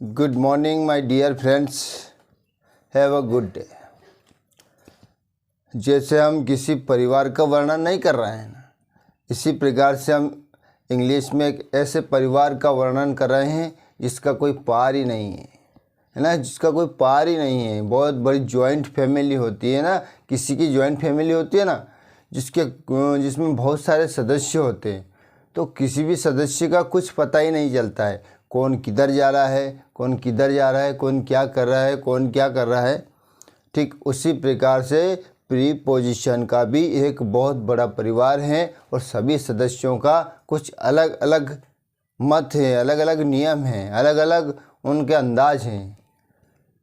Good morning my dear friends, have a good day. जैसे हम किसी परिवार का वर्णन नहीं कर रहे हैं ना, इसी प्रकार से हम इंग्लिश में एक ऐसे परिवार का वर्णन कर रहे हैं जिसका कोई पार ही नहीं है ना, जिसका कोई पार ही नहीं है। बहुत बड़ी जॉइंट फैमिली होती है ना, किसी की जॉइंट फैमिली होती है ना, जिसमें बहुत सारे सदस्य होते हैं, तो किसी भी सदस्य का कुछ पता ही नहीं चलता है, कौन किधर जा रहा है, कौन किधर जा रहा है, कौन क्या कर रहा है, कौन क्या कर रहा है। ठीक उसी प्रकार से प्रीपोजिशन का भी एक बहुत बड़ा परिवार है और सभी सदस्यों का कुछ अलग अलग मत है, अलग अलग नियम हैं, अलग अलग उनके अंदाज हैं।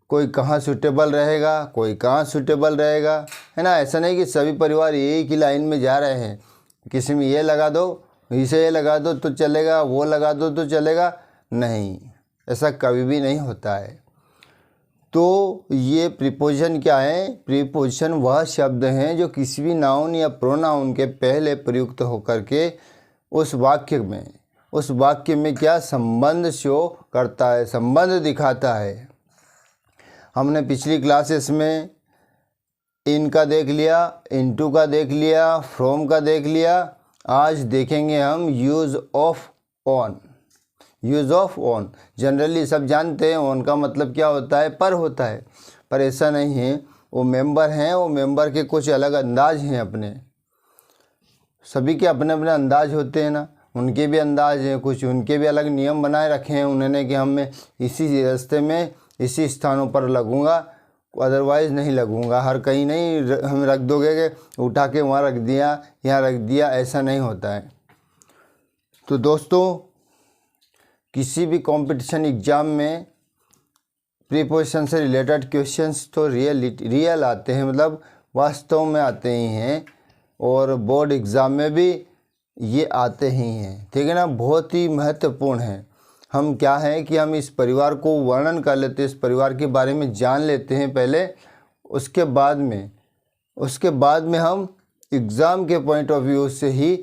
कोई कहाँ सूटेबल रहेगा, कोई कहाँ सूटेबल रहेगा, है ना। ऐसा नहीं कि सभी परिवार एक ही लाइन में जा रहे हैं, किसी में ये लगा दो, इसे ये लगा दो तो चलेगा, वो लगा दो तो चलेगा, नहीं, ऐसा कभी भी नहीं होता है। तो ये प्रीपोजिशन क्या है? प्रीपोजिशन वह शब्द हैं जो किसी भी नाउन या प्रोनाउन के पहले प्रयुक्त होकर के उस वाक्य में क्या संबंध शो करता है, संबंध दिखाता है। हमने पिछली क्लासेस में इन का देख लिया, इनटू का देख लिया, फ्रॉम का देख लिया। आज देखेंगे हम use of on. Use of on generally सब जानते हैं, ऑन का मतलब क्या होता है? पर होता है, पर ऐसा नहीं है। वो मेंबर हैं, वो मेंबर के कुछ अलग अंदाज हैं, अपने सभी के अपने अपने अंदाज होते हैं ना, उनके भी अंदाज हैं, कुछ उनके भी अलग नियम बनाए रखे हैं उन्होंने कि हम मैं इसी रास्ते में इसी स्थानों पर लगूंगा, अदरवाइज़ नहीं लगूंगा। हर कहीं नहीं हम रख दोगे कि उठा के वहाँ रख दिया, यहाँ रख दिया, ऐसा नहीं होता है। तो दोस्तों, किसी भी कंपटीशन एग्ज़ाम में प्रीपोजिशन से रिलेटेड क्वेश्चंस तो रियल आते हैं, मतलब वास्तव में आते ही हैं, और बोर्ड एग्ज़ाम में भी ये आते ही हैं, ठीक है ना। बहुत ही महत्वपूर्ण है। हम क्या है कि हम इस परिवार को वर्णन कर लेते हैं, इस परिवार के बारे में जान लेते हैं पहले, उसके बाद में हम एग्ज़ाम के पॉइंट ऑफ व्यू से ही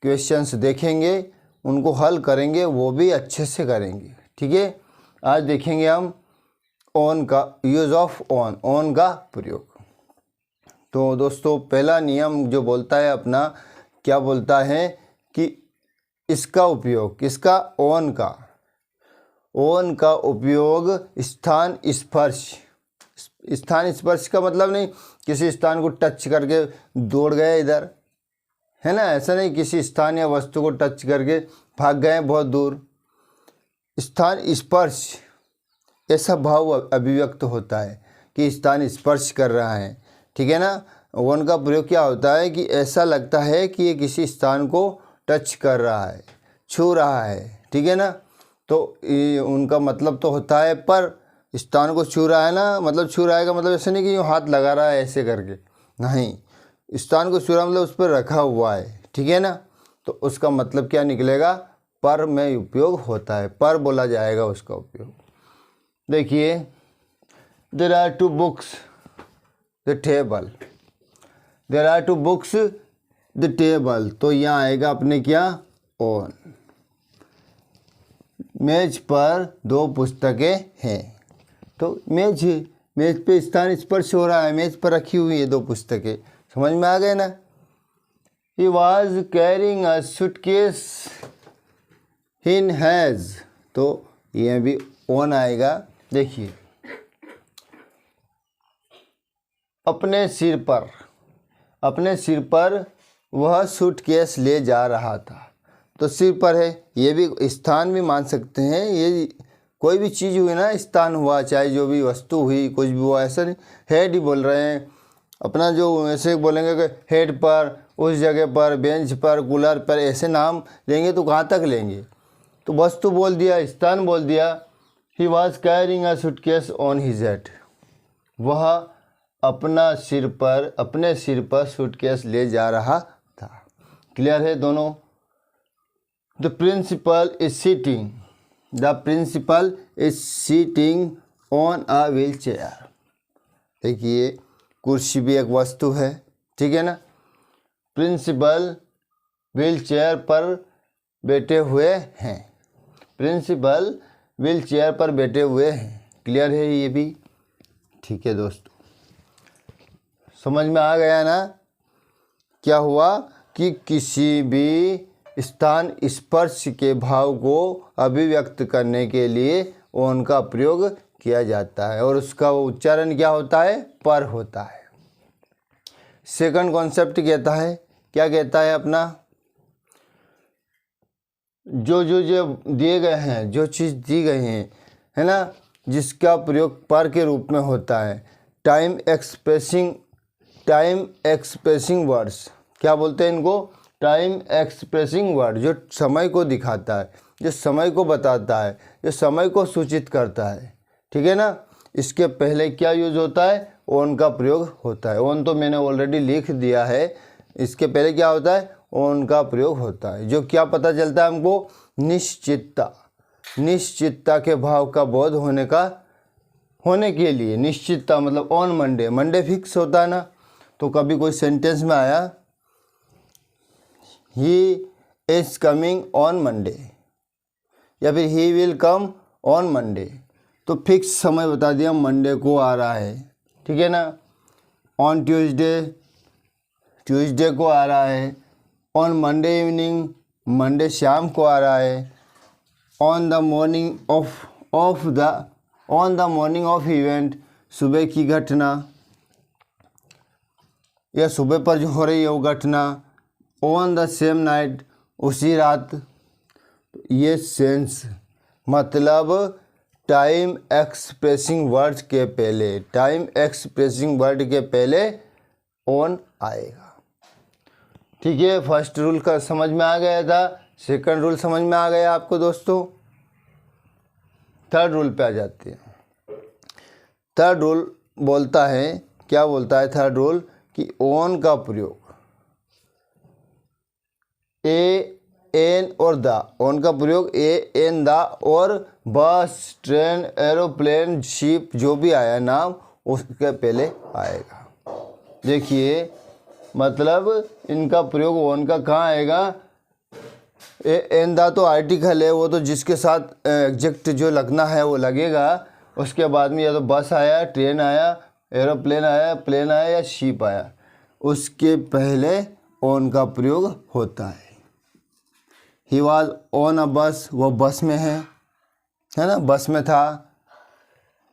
क्वेश्चंस देखेंगे, उनको हल करेंगे, वो भी अच्छे से करेंगे, ठीक है। आज देखेंगे हम ऑन का यूज़ ऑफ ऑन का प्रयोग। तो दोस्तों, पहला नियम जो बोलता है अपना, क्या बोलता है कि इसका उपयोग, किसका? ऑन का उपयोग स्थान स्पर्श का मतलब नहीं किसी स्थान को टच करके दौड़ गए इधर, है ना, ऐसा नहीं किसी स्थान या वस्तु को टच करके भाग गए बहुत दूर। स्थान स्पर्श, ऐसा भाव अभिव्यक्त होता है कि स्थान स्पर्श कर रहा है, ठीक है ना। ऑन का प्रयोग क्या होता है कि ऐसा लगता है कि ये किसी स्थान को टच कर रहा है, छू रहा है, ठीक है ना। तो ये उनका मतलब तो होता है पर, स्थान को छू रहा है ना, मतलब छू रहा है का मतलब ऐसे नहीं कि यूँ हाथ लगा रहा है ऐसे करके, नहीं, स्थान को छू रहा मतलब उस पर रखा हुआ है, ठीक है ना। तो उसका मतलब क्या निकलेगा? पर में उपयोग होता है, पर बोला जाएगा उसका उपयोग। देखिए, there are two books the table, there are two books the table, तो यहाँ आएगा अपने क्या? ऑन। मेज पर दो पुस्तकें हैं, तो मेज पे स्थान स्पर्श हो रहा है, मेज पर रखी हुई है दो पुस्तकें, समझ में आ गए ना। He was carrying a suitcase in his, तो ये भी ऑन आएगा। देखिए, अपने सिर पर वह सूटकेस ले जा रहा था, तो सिर पर है, ये भी स्थान भी मान सकते हैं। ये कोई भी चीज़ हुई ना, स्थान हुआ, चाहे जो भी वस्तु हुई, कुछ भी हुआ, ऐसा नहीं हेड ही बोल रहे हैं अपना, जो ऐसे बोलेंगे कि हेड पर, उस जगह पर, बेंच पर, कूलर पर, ऐसे नाम लेंगे तो कहाँ तक लेंगे। तो वस्तु बोल दिया, स्थान बोल दिया। He was carrying a suitcase on his head, वह अपने सिर पर सूटकेस ले जा रहा था। क्लियर है दोनों? The principal is sitting on a wheelchair. देखिए, कुर्सी भी एक वस्तु है, ठीक है ना। प्रिंसिपल व्हील चेयर पर बैठे हुए हैं। प्रिंसिपल व्हील चेयर पर बैठे हुए हैं। क्लियर है ये भी? ठीक है दोस्तों, समझ में आ गया ना? क्या हुआ कि किसी भी स्थान स्पर्श के भाव को अभिव्यक्त करने के लिए ओन का प्रयोग किया जाता है और उसका उच्चारण क्या होता है? पर होता है। सेकंड कॉन्सेप्ट कहता है, क्या कहता है अपना, जो दिए गए हैं, जो चीज़ दी गई हैं, है ना, जिसका प्रयोग पर के रूप में होता है। टाइम एक्सप्रेसिंग वर्ड्स, क्या बोलते हैं इनको? टाइम एक्सप्रेसिंग वर्ड, जो समय को दिखाता है, जो समय को बताता है, जो समय को सूचित करता है। ठीक है ना? इसके पहले क्या यूज होता है? ओन का प्रयोग होता है। ओन तो मैंने ऑलरेडी लिख दिया है। इसके पहले क्या होता है? ओन का प्रयोग होता है। जो क्या पता चलता है हमको? निश्चितता। निश्चितता के भाव का बोध होने के लिए निश्चितता मतलब ऑन मंडे, मंडे फिक्स होता है ना। तो कभी कोई सेंटेंस में आया he is coming on Monday या फिर he will come on Monday, तो फिक्स समय बता दिया मंडे को आ रहा है। ठीक है ना? ऑन ट्यूसडे को आ रहा है। ऑन मंडे इवनिंग, मंडे शाम को आ रहा है। On the morning of event, सुबह की घटना या सुबह पर जो हो रही है वो घटना। ऑन द सेम नाइट, उसी रात। ये सेंस मतलब टाइम एक्सप्रेसिंग वर्ड के पहले ऑन आएगा। ठीक है, फर्स्ट रूल का समझ में आ गया था। सेकंड रूल समझ में आ गया आपको दोस्तों। थर्ड रूल पे आ जाते हैं। थर्ड रूल बोलता है, क्या बोलता है थर्ड रूल? कि ऑन का प्रयोग एन और द, ऑन का प्रयोग एन द और बस, ट्रेन, एरोप्लेन, शिप जो भी आया नाम उसके पहले आएगा। देखिए मतलब इनका प्रयोग ऑन का कहाँ आएगा? एन द तो आर्टिकल है, वो तो जिसके साथ एग्जैक्ट जो लगना है वो लगेगा। उसके बाद में या तो बस आया, ट्रेन आया, एरोप्लेन आया, प्लेन आया या शिप आया, उसके पहले ऑन का प्रयोग होता है। ही वॉज ऑन अ बस, वो बस में है ना, बस में था।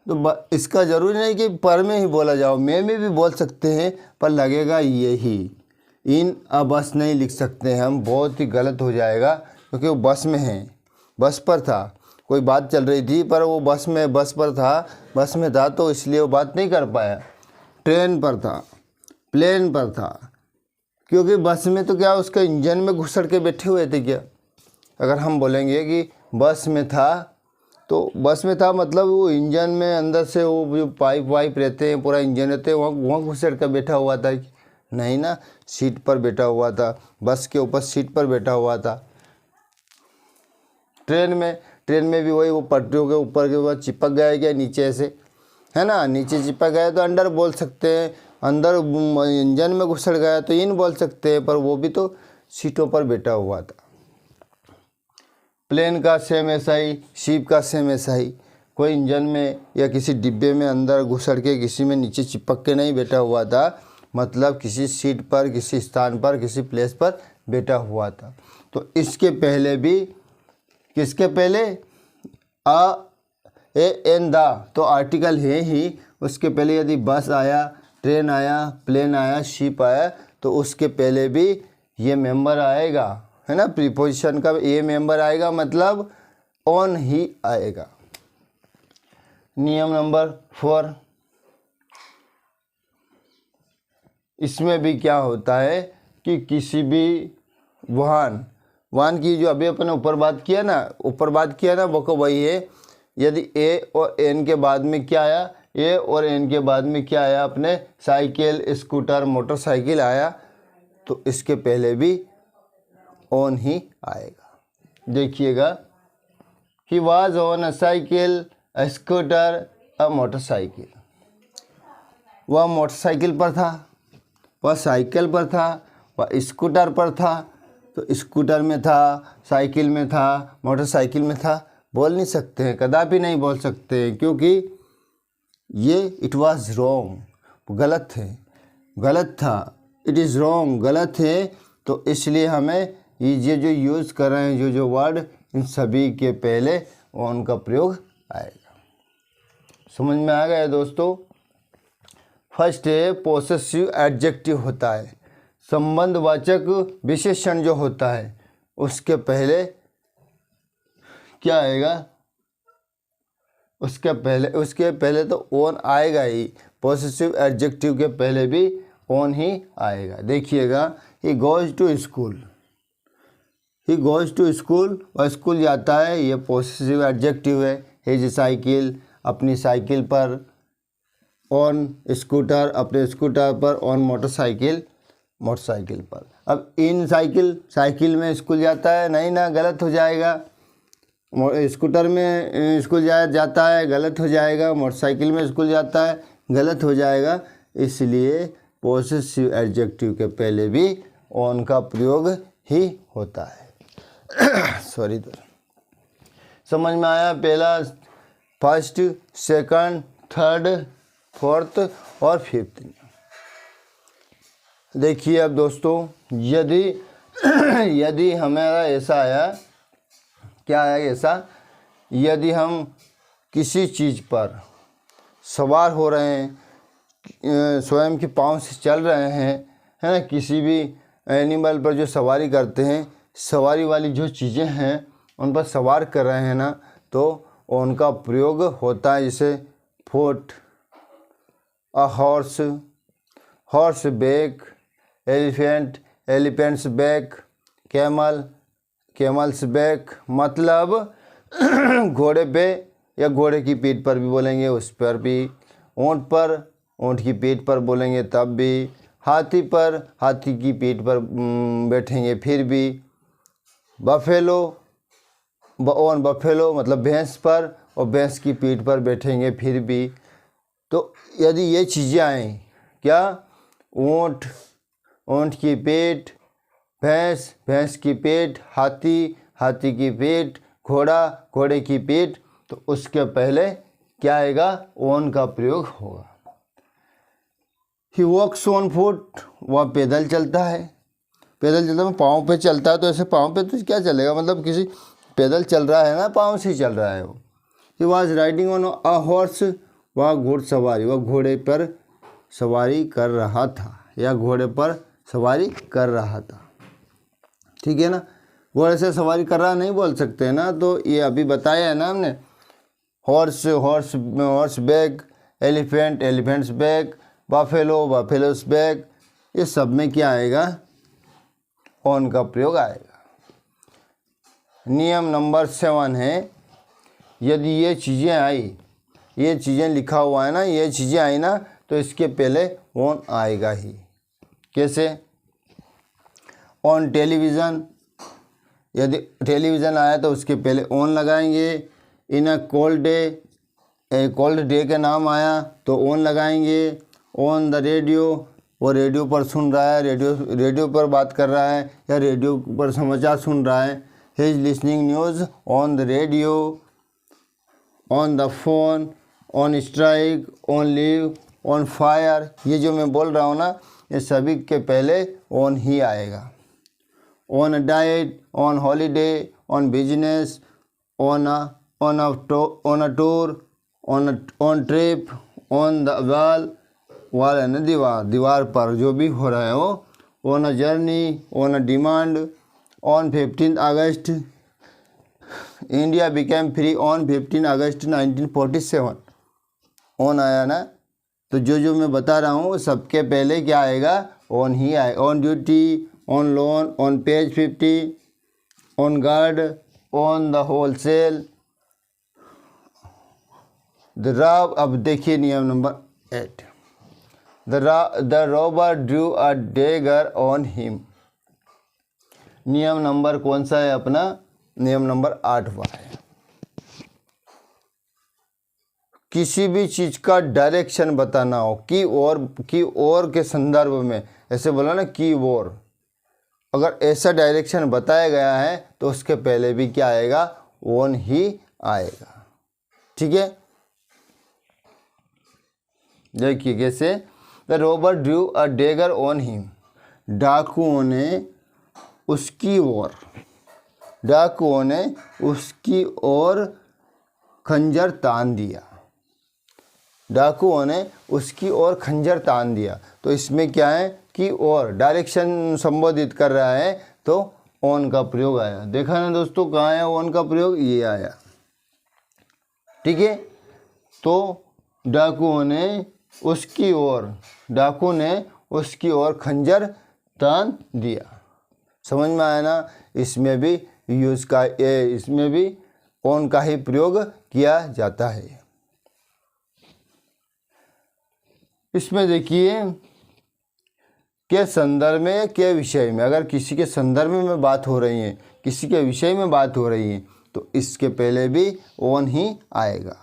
तो इसका ज़रूरी नहीं कि पर में ही बोला जाओ, में भी बोल सकते हैं, पर लगेगा यही। इन अ बस नहीं लिख सकते हैं हम, बहुत ही गलत हो जाएगा, क्योंकि वो बस में है, बस पर था, कोई बात चल रही थी पर वो बस में था तो इसलिए वो बात नहीं कर पाया। ट्रेन पर था, प्लेन पर था, क्योंकि बस में तो क्या उसका इंजन में घुसड़ के बैठे हुए थे क्या? अगर हम बोलेंगे कि बस में था, तो बस में था मतलब वो इंजन में अंदर से वो जो पाइप वाइप रहते हैं, पूरा इंजन रहते हैं, वहाँ घुसड़ कर बैठा हुआ था नहीं ना, सीट पर बैठा हुआ था, बस के ऊपर सीट पर बैठा हुआ था। ट्रेन में भी वही, वो पटरियों के ऊपर चिपक गया क्या नीचे से, है ना, नीचे चिपक गया तो अंडर बोल सकते हैं, अंदर इंजन में घुसड़ गया तो इन बोल सकते हैं, पर वो भी तो सीटों पर बैठा हुआ था। प्लेन का सेम ऐसा ही, शिप का सेम ऐसा ही, कोई इंजन में या किसी डिब्बे में अंदर घुसड़ के किसी में नीचे चिपक के नहीं बैठा हुआ था, मतलब किसी सीट पर, किसी स्थान पर, किसी प्लेस पर बैठा हुआ था। तो इसके पहले भी, किसके पहले? एन द तो आर्टिकल है ही, उसके पहले यदि बस आया, ट्रेन आया, प्लेन आया, शिप आया, तो उसके पहले भी ये मेंबर आएगा, है ना, प्रीपोजिशन का ये मेंबर आएगा, मतलब ऑन ही आएगा। नियम नंबर 4, इसमें भी क्या होता है कि किसी भी वाहन की जो अभी अपने ऊपर बात किया ना, वो वही है। यदि ए और एन के बाद में क्या आया? ए और एन के बाद में क्या आया? अपने साइकिल, स्कूटर, मोटरसाइकिल आया, तो इसके पहले भी ऑन ही आएगा। देखिएगा कि was on a cycle, a scooter, a motorcycle. वह मोटरसाइकिल पर था, वह साइकिल पर था, वह स्कूटर पर था, तो स्कूटर में था, साइकिल में था, मोटरसाइकिल में था, बोल नहीं सकते हैं, कदापि नहीं बोल सकते हैं, क्योंकि ये इट वाज रॉन्ग, गलत है, गलत था, इट इज़ रॉन्ग, गलत है। तो इसलिए हमें ये जो यूज़ कर रहे हैं जो वर्ड, इन सभी के पहले ऑन का प्रयोग आएगा। समझ में आ गया दोस्तों। फर्स्ट है पोसेसिव एडजेक्टिव होता है, संबंधवाचक विशेषण जो होता है उसके पहले क्या आएगा, उसके पहले तो ऑन आएगा ही, पोसेसिव एडजेक्टिव के पहले भी ऑन ही आएगा। देखिएगा, he goes to school, he goes to school, वह स्कूल जाता है, ये पोसेसिव एडजेक्टिव है। हिज साइकिल, अपनी साइकिल पर, ऑन स्कूटर, अपने स्कूटर पर, ऑन मोटरसाइकिल, मोटरसाइकिल पर। अब इन साइकिल, साइकिल में स्कूल जाता है, नहीं ना, गलत हो जाएगा। स्कूटर में स्कूल जाता है, गलत हो जाएगा। मोटरसाइकिल में स्कूल जाता है, गलत हो जाएगा। इसलिए पोसेसिव एडजेक्टिव के पहले भी ऑन का प्रयोग ही होता है। सॉरी, तो समझ में आया। पहला, फर्स्ट, सेकंड, थर्ड, फोर्थ और फिफ्थ। देखिए अब दोस्तों, यदि हमारा ऐसा आया, क्या है ऐसा, यदि हम किसी चीज़ पर सवार हो रहे हैं, स्वयं के पाँव से चल रहे हैं, है ना, किसी भी एनिमल पर जो सवारी करते हैं, सवारी वाली जो चीज़ें हैं उन पर सवार कर रहे हैं ना, तो उनका प्रयोग होता है। जैसे foot, a horse, horseback, elephant, elephant's back, camel, camel's back. मतलब घोड़े पे या घोड़े की पीठ पर भी बोलेंगे, उस पर भी। ऊँट पर, ऊँट की पीठ पर बोलेंगे तब भी। हाथी पर, हाथी की पीठ पर बैठेंगे फिर भी। बफेलो, ऑन बफेलो मतलब भैंस पर, और भैंस की पीठ पर बैठेंगे फिर भी। तो यदि ये चीज़ें आएँ, क्या, ऊँट, ऊँट की पीठ, भैंस, भैंस की पीठ, हाथी, हाथी की पीठ, घोड़ा, घोड़े की पीठ, तो उसके पहले क्या आएगा, ऑन का प्रयोग होगा। ही वॉक्स ऑन फुट, वह पैदल चलता है, पैदल चलता है, पाँव पे चलता है, तो ऐसे पाँव पे तो क्या चलेगा, मतलब किसी पैदल चल रहा है ना, पाँव से ही चल रहा है वो। He was riding on a horse, वह घुड़सवारी, वह घोड़े पर सवारी कर रहा था, या घोड़े पर सवारी कर रहा था। ठीक है ना, घोड़े से सवारी कर रहा नहीं बोल सकते हैं ना, तो ये अभी बताया है ना हमने। Horse, horseback, elephant, elephant's back, buffalo, buffaloes back, ये सब में क्या आएगा, ऑन का प्रयोग आएगा। नियम नंबर 7 है, यदि ये चीज़ें आई, ये चीज़ें लिखा हुआ है ना, ये चीज़ें आई ना, तो इसके पहले ऑन आएगा ही। कैसे, ऑन टेलीविज़न, यदि टेलीविज़न आया तो उसके पहले ऑन लगाएंगे। In a cold day, cold day का नाम आया तो ऑन लगाएंगे। ऑन द रेडियो, वो रेडियो पर सुन रहा है, रेडियो पर बात कर रहा है, या रेडियो पर समाचार सुन रहा है। He is listening news on the radio. On the phone, on strike, on leave, on fire, ये जो मैं बोल रहा हूँ ना, ये सभी के पहले ऑन ही आएगा। On a diet, on holiday, on business, on a tour, on trip, on the wall है ना, दीवार पर जो भी हो रहा है वो। On a journey, on a demand, on 15 August, India became free on 15 August 1947, on आया ना। तो जो मैं बता रहा हूँ सबके पहले क्या आएगा, ऑन ही आएगा। On duty, on loan, on page 50, on guard, on the wholesale, the rob. अब देखिए नियम number 8, the robber drew a dagger on him. नियम नंबर कौन सा है अपना, नियम नंबर 8वां है। किसी भी चीज़ का डायरेक्शन बताना हो, की ओर के संदर्भ में, ऐसे बोला ना की ओर, अगर ऐसा डायरेक्शन बताया गया है तो उसके पहले भी क्या आएगा, ऑन ही आएगा। ठीक है, देखिए कैसे, the robber drew a dagger on him, डाकुओं ने उसकी ओर खंजर तान दिया। डाकुओं ने उसकी ओर खंजर तान दिया। तो इसमें क्या है कि और डायरेक्शन संबोधित कर रहा है, तो ऑन का प्रयोग आया। देखा ना दोस्तों, कहाँ आया ऑन का प्रयोग, ये आया। ठीक है, तो डाकुओं ने उसकी ओर खंजर तान दिया। समझ में आया ना, इसमें भी इसमें भी ऑन का ही प्रयोग किया जाता है। इसमें देखिए के संदर्भ में, के विषय में, अगर किसी के संदर्भ में बात हो रही है, किसी के विषय में बात हो रही है, तो इसके पहले भी ऑन ही आएगा।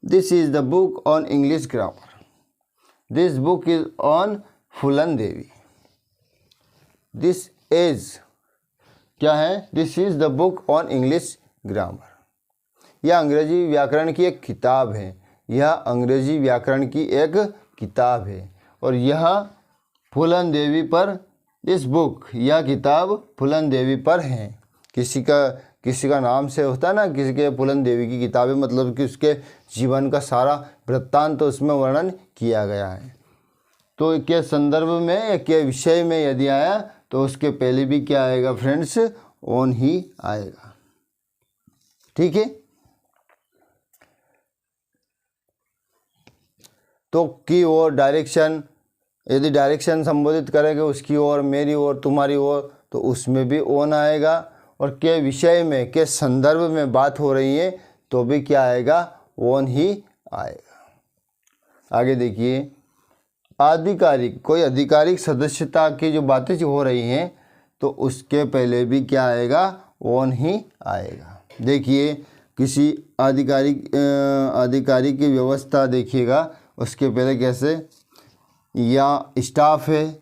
This is the book on English grammar, this book is on Phoolan Devi. This is क्या है, this is the book on English grammar. यह अंग्रेजी व्याकरण की एक किताब है, यह अंग्रेजी व्याकरण की एक किताब है। और यह फूलन देवी पर, इस बुक, यह किताब फूलन देवी पर है। किसी का नाम से होता है ना, किसी के फूलन देवी की किताब है, मतलब कि उसके जीवन का सारा वृत्तांत तो उसमें वर्णन किया गया है। तो के संदर्भ में, के विषय में यदि आया तो उसके पहले भी क्या आएगा फ्रेंड्स, ऑन ही आएगा। ठीक है, तो की ओर डायरेक्शन, यदि डायरेक्शन संबोधित करेंगे उसकी ओर, मेरी ओर, तुम्हारी ओर, तो उसमें भी ऑन आएगा। और के विषय में, के संदर्भ में बात हो रही है तो भी क्या आएगा, ऑन ही आएगा। आगे देखिए, आधिकारिक, कोई आधिकारिक सदस्यता की जो बातें जो हो रही हैं तो उसके पहले भी क्या आएगा, ऑन ही आएगा। देखिए किसी आधिकारिक की व्यवस्था देखिएगा, उसके पहले कैसे, या स्टाफ है,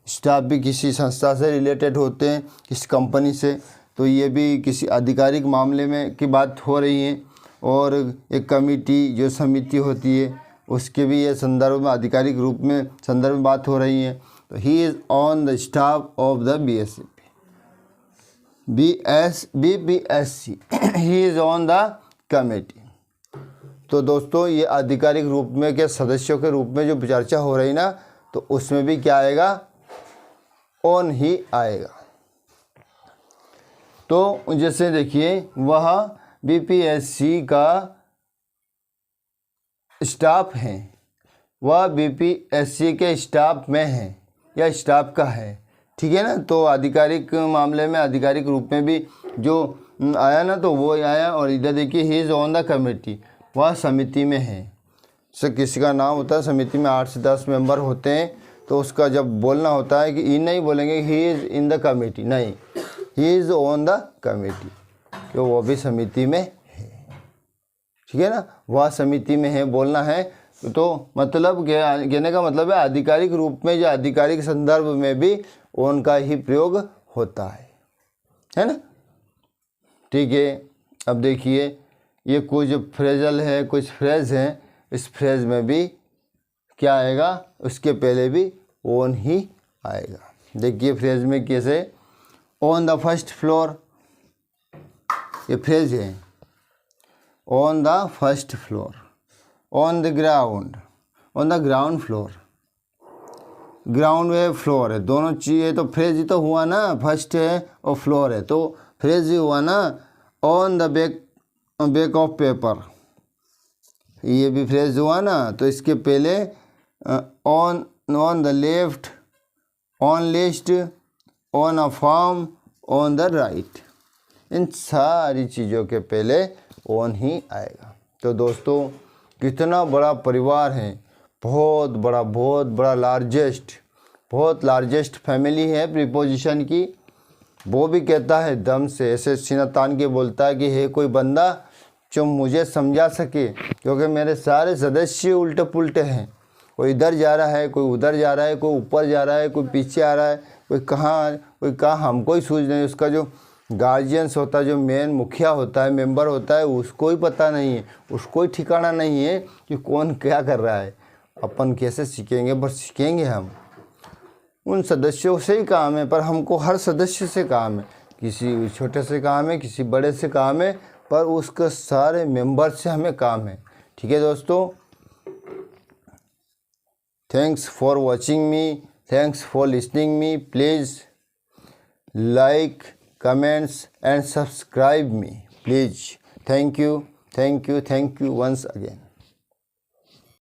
स्टाफ भी किसी संस्था से रिलेटेड होते हैं, किसी कंपनी से, तो ये भी किसी आधिकारिक मामले में की बात हो रही है। और एक कमेटी, जो समिति होती है, उसके भी ये संदर्भ में, आधिकारिक रूप में संदर्भ में बात हो रही है। तो ही is on the staff of the BPSC, he is on the committee. तो दोस्तों ये आधिकारिक रूप में के सदस्यों के रूप में जो चर्चा हो रही ना, तो उसमें भी क्या आएगा, ऑन ही आएगा। तो जैसे देखिए, वह BPSC का स्टाफ है, वह BPSC के स्टाफ में है या स्टाफ का है। ठीक है ना, तो आधिकारिक मामले में, आधिकारिक रूप में भी जो आया ना, तो वो आया। और इधर देखिए, ही इज़ ऑन द कमेटी, वह समिति में है। जैसे किसी का नाम होता है, समिति में 8 से 10 मेंबर होते हैं, तो उसका जब बोलना होता है कि ई नहीं बोलेंगे he is in the committee, नहीं, he is on the committee, क्यों वो भी समिति में है। ठीक है ना, वह समिति में है बोलना है। तो मतलब कहने का मतलब है आधिकारिक रूप में, जो आधिकारिक संदर्भ में भी ऑन का ही प्रयोग होता है ना। ठीक है, अब देखिए ये कुछ फ्रेजल है, कुछ फ्रेज हैं, इस फ्रेज में भी क्या आएगा, उसके पहले भी ऑन ही आएगा। देखिए फ्रेज में कैसे, ऑन द फर्स्ट फ्लोर, ये फ्रेज है, on the first floor, on the ground, on the ground floor, ground में फ्लोर है, दोनों चीज़ें तो फ्रेज ही तो हुआ ना, फर्स्ट है और फ्लोर है तो फ्रेज ही हुआ ना। On the back of paper, ये भी फ्रेज हुआ ना, तो इसके पहले on the left, on list, on a form, on the right, इन सारी चीज़ों के पहले ऑन ही आएगा। तो दोस्तों कितना बड़ा परिवार है, बहुत बड़ा बहुत लार्जेस्ट फैमिली है प्रीपोजिशन की। वो भी कहता है दम से, ऐसे सीना तान के बोलता है कि है कोई बंदा जो मुझे समझा सके, क्योंकि मेरे सारे सदस्य उल्टे पुल्टे हैं, कोई इधर जा रहा है, कोई उधर जा रहा है, कोई ऊपर जा रहा है, कोई पीछे आ रहा है, कोई कहाँ हमको ही सूझ नहीं, उसका जो गार्जियंस होता है, जो मेन मुखिया होता है, मेंबर होता है, उसको ही पता नहीं है, उसको ही ठिकाना नहीं है कि कौन क्या कर रहा है। अपन कैसे सीखेंगे? बस सीखेंगे हम उन सदस्यों से ही काम है, पर हमको हर सदस्य से काम है। किसी छोटे से काम है, किसी बड़े से काम है, पर उसके सारे मेंबर से हमें काम है। ठीक है दोस्तों, thanks for watching me, thanks for listening me. Please like, comments and subscribe me please. Thank you, thank you, thank you once again.